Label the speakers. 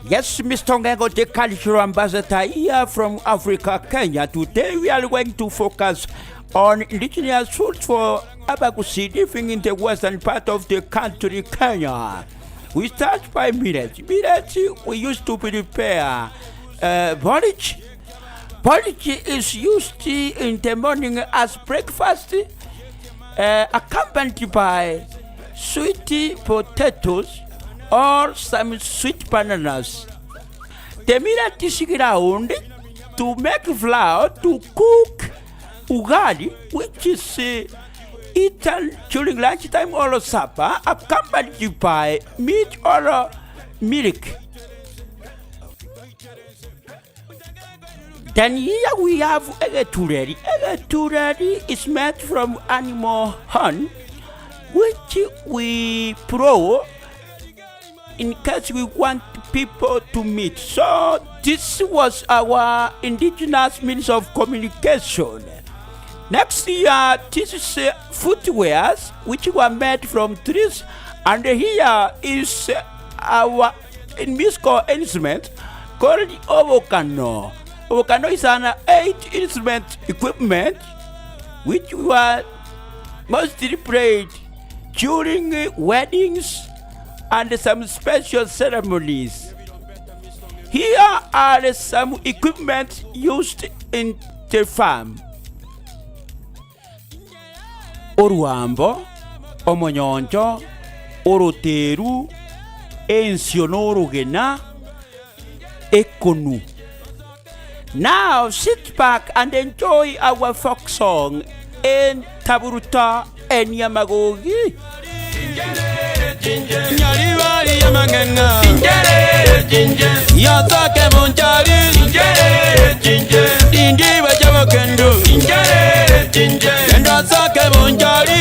Speaker 1: Yes, Mr. Ngengo, the cultural ambassador here from Africa, Kenya. Today we are going to focus on indigenous foods for Abagusii living in the western part of the country, Kenya. We start by millet. Millet, we used to prepare porridge. Porridge is used in the morning as breakfast, accompanied by sweet potatoes or some sweet bananas. The millet is ground to make flour to cook ugali, which is eaten during lunchtime or supper, accompanied by meat or milk. Then here we have egetureri. Egetureri is made from animal horn, which we grow in case we want people to meet. So this was our indigenous means of communication. Next year, this is footwears which were made from trees, and here is our musical instrument called obokano. Obokano is an 8-instrument equipment which were mostly played during weddings and some special ceremonies. Here are some equipment used in the farm. Oruambo, omonyonjo, oroteru, ensionorogena, ekonu. Now sit back and enjoy our folk song in Taburuta and Yamagogi.
Speaker 2: Nyaribari yamanganga yatake monjari indi bajabakendo endo sake monjari